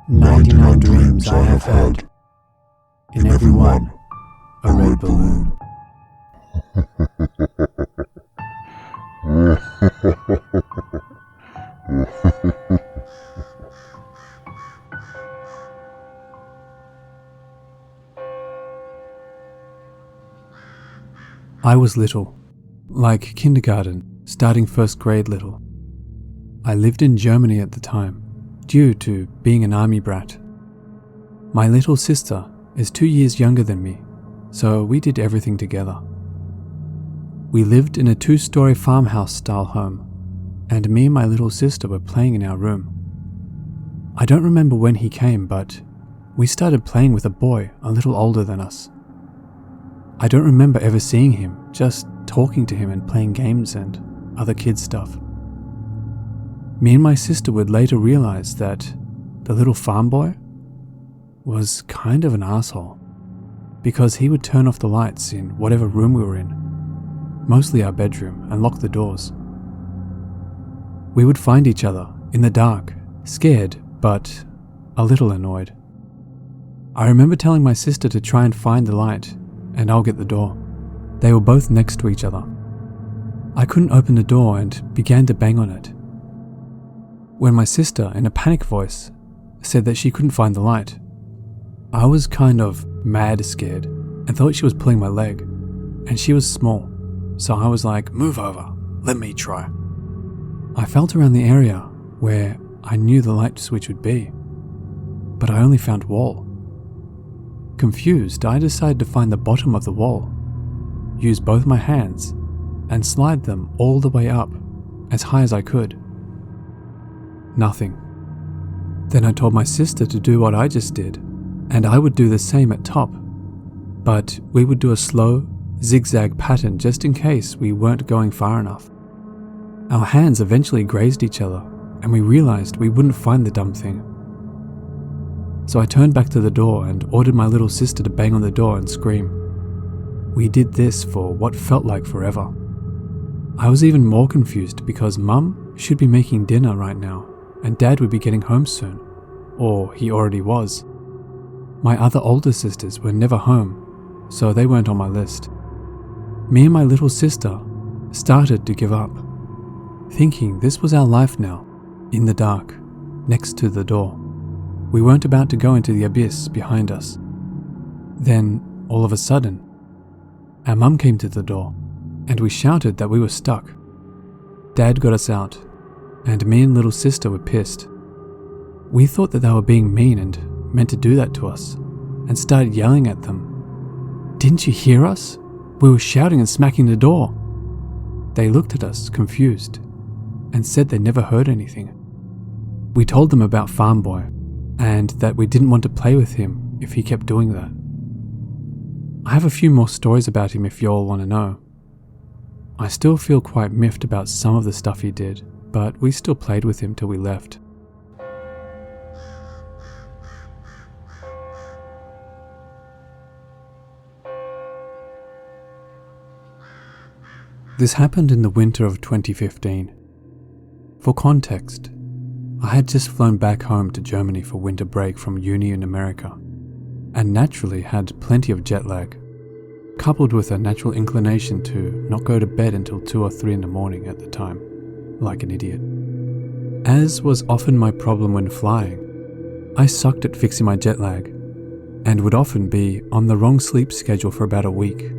99 dreams I have had, in every one a red balloon. I was little, like kindergarten, starting first grade little. I lived in Germany at the time, due to being an army brat. My little sister is 2 years younger than me, so we did everything together. We lived in a 2-story farmhouse style home, and me and my little sister were playing in our room. I don't remember when he came, but we started playing with a boy a little older than us. I don't remember ever seeing him, just talking to him and playing games and other kids' stuff. Me and my sister would later realize that the little farm boy was kind of an asshole, because he would turn off the lights in whatever room we were in, mostly our bedroom, and lock the doors. We would find each other in the dark, scared but a little annoyed. I remember telling my sister to try and find the light and I'll get the door. They were both next to each other. I couldn't open the door and began to bang on it, when my sister, in a panic voice, said that she couldn't find the light. I was kind of mad scared and thought she was pulling my leg, and she was small, so I was like, "Move over, let me try." I felt around the area where I knew the light switch would be, but I only found wall. Confused, I decided to find the bottom of the wall, use both my hands, and slide them all the way up, as high as I could. Nothing. Then I told my sister to do what I just did, and I would do the same at top, but we would do a slow, zigzag pattern just in case we weren't going far enough. Our hands eventually grazed each other, and we realized we wouldn't find the dumb thing. So I turned back to the door and ordered my little sister to bang on the door and scream. We did this for what felt like forever. I was even more confused because Mum should be making dinner right now, and Dad would be getting home soon, or he already was. My other older sisters were never home, so they weren't on my list. Me and my little sister started to give up, thinking this was our life now, in the dark, next to the door. We weren't about to go into the abyss behind us. Then, all of a sudden, our mum came to the door, and we shouted that we were stuck. Dad got us out, and me and little sister were pissed. We thought that they were being mean and meant to do that to us, and started yelling at them. "Didn't you hear us? We were shouting and smacking the door." They looked at us, confused, and said they never heard anything. We told them about Farm Boy, and that we didn't want to play with him if he kept doing that. I have a few more stories about him if you all want to know. I still feel quite miffed about some of the stuff he did, but we still played with him till we left. This happened in the winter of 2015. For context, I had just flown back home to Germany for winter break from uni in America, and naturally had plenty of jet lag, coupled with a natural inclination to not go to bed until 2 or 3 in the morning at the time, like an idiot. As was often my problem when flying, I sucked at fixing my jet lag, and would often be on the wrong sleep schedule for about a week.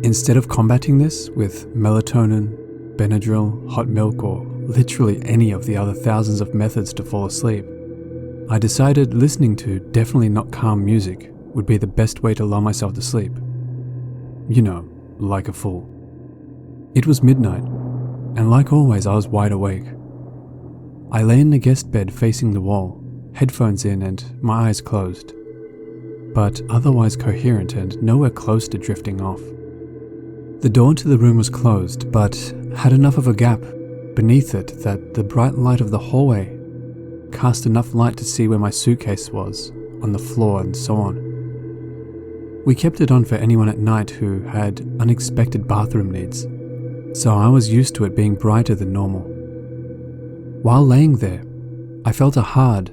Instead of combating this with melatonin, Benadryl, hot milk, or literally any of the other thousands of methods to fall asleep, I decided listening to definitely not calm music would be the best way to lull myself to sleep. You know, like a fool. It was midnight, and like always I was wide awake. I lay in the guest bed facing the wall, headphones in and my eyes closed, but otherwise coherent and nowhere close to drifting off. The door to the room was closed, but had enough of a gap beneath it that the bright light of the hallway cast enough light to see where my suitcase was, on the floor and so on. We kept it on for anyone at night who had unexpected bathroom needs, so I was used to it being brighter than normal. While laying there, I felt a hard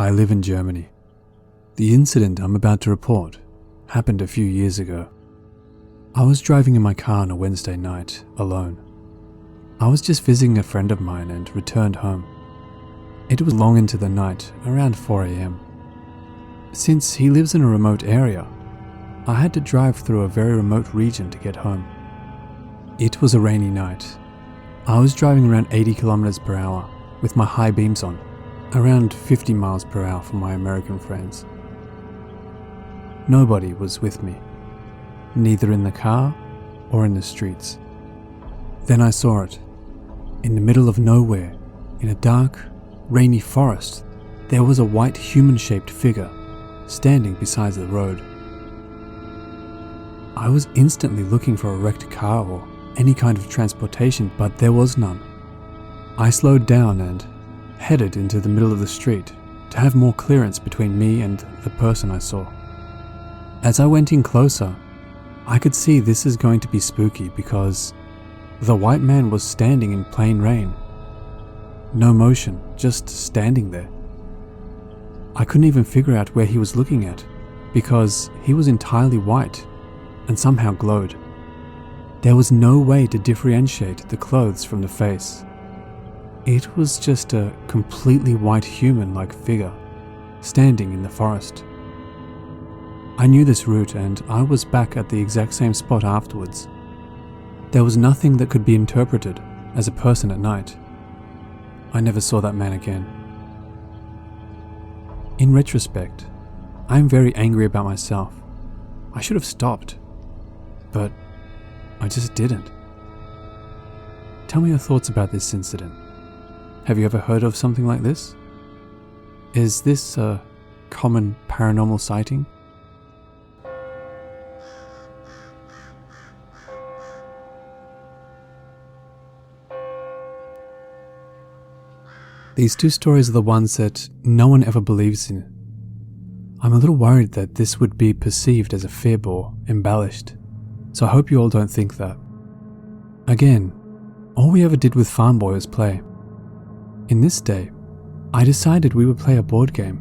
I live in Germany. The incident I'm about to report happened a few years ago. I was driving in my car on a Wednesday night, alone. I was just visiting a friend of mine and returned home. It was long into the night, around 4 a.m. Since he lives in a remote area, I had to drive through a very remote region to get home. It was a rainy night. I was driving around 80 kilometers per hour with my high beams on, around 50 miles per hour for my American friends. Nobody was with me, neither in the car or in the streets. Then I saw it. In the middle of nowhere, in a dark, rainy forest, there was a white human-shaped figure standing beside the road. I was instantly looking for a wrecked car or any kind of transportation, but there was none. I slowed down and headed into the middle of the street to have more clearance between me and the person I saw. As I went in closer, I could see this is going to be spooky because the white man was standing in plain rain. No motion, just standing there. I couldn't even figure out where he was looking at because he was entirely white and somehow glowed. There was no way to differentiate the clothes from the face. It was just a completely white human-like figure standing in the forest. I knew this route and I was back at the exact same spot afterwards. There was nothing that could be interpreted as a person at night. I never saw that man again. In retrospect, I am very angry about myself. I should have stopped, but I just didn't. Tell me your thoughts about this incident. Have you ever heard of something like this? Is this a common paranormal sighting? These two stories are the ones that no one ever believes in. I'm a little worried that this would be perceived as a fib or embellished, so I hope you all don't think that. Again, all we ever did with Farm Boy was play. In this day, I decided we would play a board game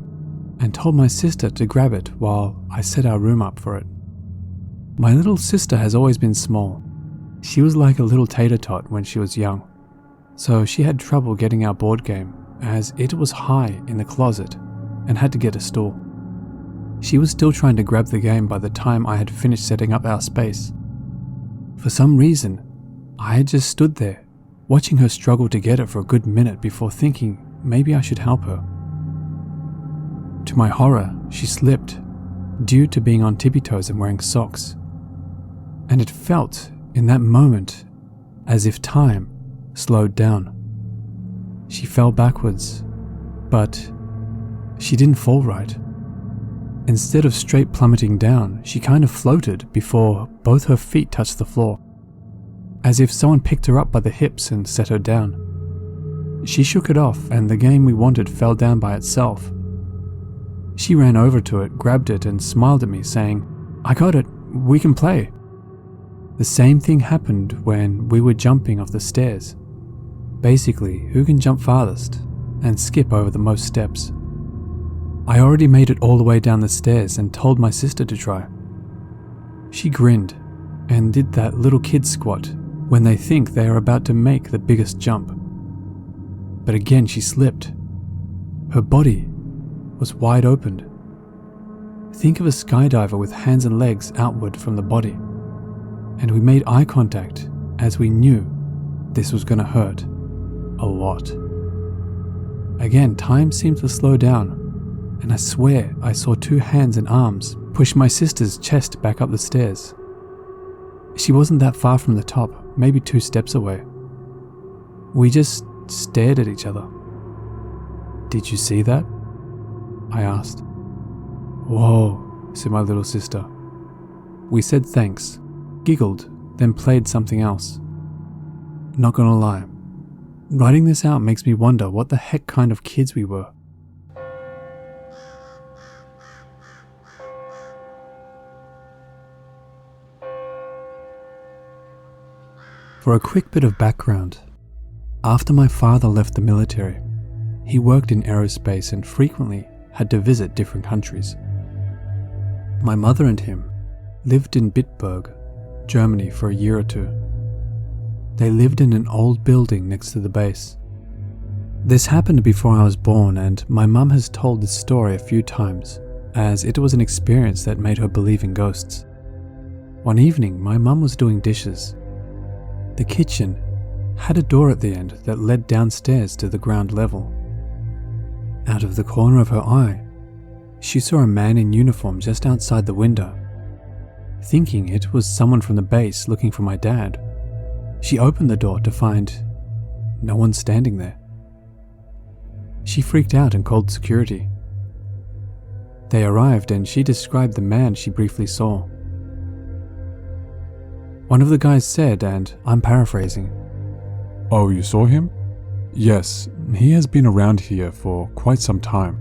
and told my sister to grab it while I set our room up for it. My little sister has always been small. She was like a little tater tot when she was young, so she had trouble getting our board game as it was high in the closet and had to get a stool. She was still trying to grab the game by the time I had finished setting up our space. For some reason, I had just stood there, watching her struggle to get it for a good minute before thinking maybe I should help her. To my horror, she slipped, due to being on tippy toes and wearing socks. And it felt, in that moment, as if time slowed down. She fell backwards, but she didn't fall right. Instead of straight plummeting down, she kind of floated before both her feet touched the floor, as if someone picked her up by the hips and set her down. She shook it off and the game we wanted fell down by itself. She ran over to it, grabbed it and smiled at me saying, "I got it, we can play." The same thing happened when we were jumping off the stairs. Basically, who can jump farthest and skip over the most steps. I already made it all the way down the stairs and told my sister to try. She grinned and did that little kid squat when they think they are about to make the biggest jump. But again she slipped. Her body was wide open. Think of a skydiver with hands and legs outward from the body. And we made eye contact as we knew this was going to hurt a lot. Again, time seemed to slow down, and I swear I saw two hands and arms push my sister's chest back up the stairs. She wasn't that far from the top, maybe 2 steps away. We just stared at each other. "Did you see that?" I asked. "Whoa," said my little sister. We said thanks, giggled, then played something else. Not gonna lie, writing this out makes me wonder what the heck kind of kids we were. For a quick bit of background, after my father left the military, he worked in aerospace and frequently had to visit different countries. My mother and him lived in Bitburg, Germany for a year or two. They lived in an old building next to the base. This happened before I was born, and my mum has told this story a few times, as it was an experience that made her believe in ghosts. One evening, my mum was doing dishes. The kitchen had a door at the end that led downstairs to the ground level. Out of the corner of her eye, she saw a man in uniform just outside the window. Thinking it was someone from the base looking for my dad, she opened the door to find no one standing there. She freaked out and called security. They arrived and she described the man she briefly saw. One of the guys said, and I'm paraphrasing, "Oh, you saw him? Yes, he has been around here for quite some time."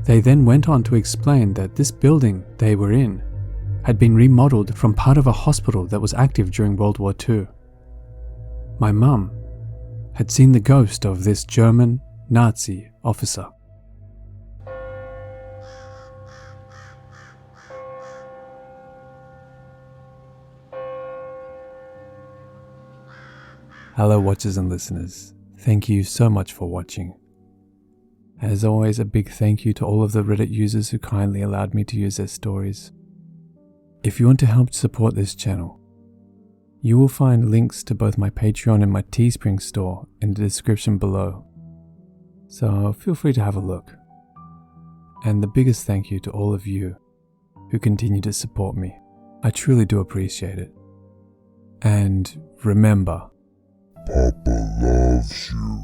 They then went on to explain that this building they were in had been remodeled from part of a hospital that was active during World War II. My mum had seen the ghost of this German Nazi officer. Hello watchers and listeners, thank you so much for watching. As always, a big thank you to all of the Reddit users who kindly allowed me to use their stories. If you want to help support this channel, you will find links to both my Patreon and my Teespring store in the description below. So feel free to have a look. And the biggest thank you to all of you who continue to support me. I truly do appreciate it. And remember, Papa loves you.